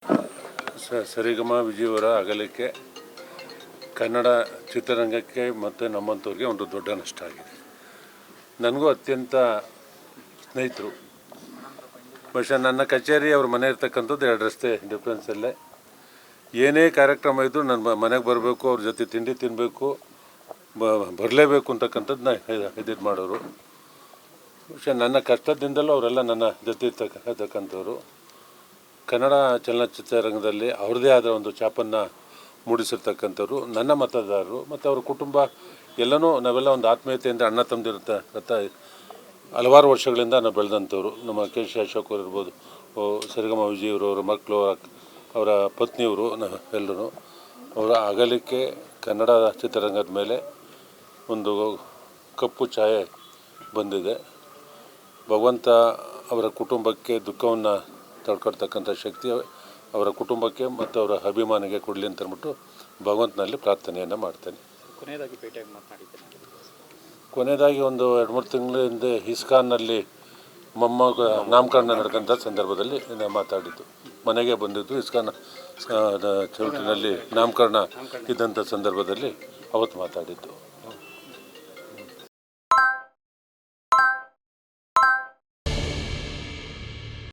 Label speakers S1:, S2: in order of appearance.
S1: ಸರಿಗಮ ವಿಜಯವರ ಅಗಲಿಕೆ ಕನ್ನಡ ಚಿತ್ರರಂಗಕ್ಕೆ ಮತ್ತು ನಮ್ಮಂಥವ್ರಿಗೆ ಒಂದು ದೊಡ್ಡ ನಷ್ಟ ಆಗಿದೆ. ನನಗೂ ಅತ್ಯಂತ ಸ್ನೇಹಿತರು. ಬಹುಶಃ ನನ್ನ ಕಚೇರಿ ಅವ್ರ ಮನೆ ಇರ್ತಕ್ಕಂಥದ್ದು 2 ರಸ್ತೆ ಡಿಫ್ರೆನ್ಸಲ್ಲೇ. ಏನೇ ಕಾರ್ಯಕ್ರಮ ಇದ್ದರೂ ನನ್ನ ಮನೆಗೆ ಬರಬೇಕು, ಅವ್ರ ಜೊತೆ ತಿಂಡಿ ತಿನ್ನಬೇಕು, ಬರಲೇಬೇಕು ಅಂತಕ್ಕಂಥದ್ದನ್ನ ಇದು ಮಾಡೋರು. ಬಹುಶಃ ನನ್ನ ಕಷ್ಟದಿಂದಲೂ ಅವರೆಲ್ಲ ನನ್ನ ಜೊತೆ ಇರ್ತಕ್ಕಂಥವ್ರು. ಕನ್ನಡ ಚಲನಚಿತ್ರರಂಗದಲ್ಲಿ ಅವ್ರದ್ದೇ ಆದ ಒಂದು ಛಾಪನ್ನು ಮೂಡಿಸಿರ್ತಕ್ಕಂಥವ್ರು ನನ್ನ ಮತದಾರರು ಮತ್ತು ಅವರ ಕುಟುಂಬ ಎಲ್ಲನೂ ನಾವೆಲ್ಲ ಒಂದು ಆತ್ಮೀಯತೆಯಿಂದ ಅಣ್ಣ ತಮ್ಮದಿರತ್ತ ಹಲವಾರು ವರ್ಷಗಳಿಂದ ನಾವು ಬೆಳೆದಂಥವ್ರು. ನಮ್ಮ ಕೆ ಸಿ ಅಶೋಕ್ ಅವರು ಇರ್ಬೋದು, ಸರಿಗಮ ವಿಜಯವರು, ಅವರ ಮಕ್ಕಳು, ಅವರ ಪತ್ನಿಯವರು, ಎಲ್ಲರೂ ಅವರ ಅಗಲಿಕೆ ಕನ್ನಡ ಚಿತ್ರರಂಗದ ಮೇಲೆ ಒಂದು ಕಪ್ಪು ಛಾಯೆ ಬಂದಿದೆ. ಭಗವಂತ ಅವರ ಕುಟುಂಬಕ್ಕೆ ದುಃಖವನ್ನು ತಡ್ಕೊಳ್ತಕ್ಕಂಥ ಶಕ್ತಿ ಅವರ ಕುಟುಂಬಕ್ಕೆ ಮತ್ತು ಅವರ ಅಭಿಮಾನಿಗೆ ಕೊಡಲಿ ಅಂತ ಅಂದ್ಬಿಟ್ಟು ಭಗವಂತನಲ್ಲಿ ಪ್ರಾರ್ಥನೆಯನ್ನು ಮಾಡ್ತೇನೆ. ಕೊನೆಯದಾಗಿ ಒಂದು 2-3 ತಿಂಗಳ ಹಿಂದೆ ಇಸ್ಕಾನ್ನಲ್ಲಿ ಮೊಮ್ಮಗ ನಾಮಕರಣ ನಡೆದಂಥ ಸಂದರ್ಭದಲ್ಲಿ ನಾನು ಮಾತಾಡಿದ್ದು. ಮನೆಗೆ ಬಂದಿದ್ದು ಇಸ್ಕಾನ್ ಚೌಟಿನಲ್ಲಿ ನಾಮಕರಣ ಇದ್ದಂಥ ಸಂದರ್ಭದಲ್ಲಿ ಅವತ್ತು ಮಾತಾಡಿದ್ದು.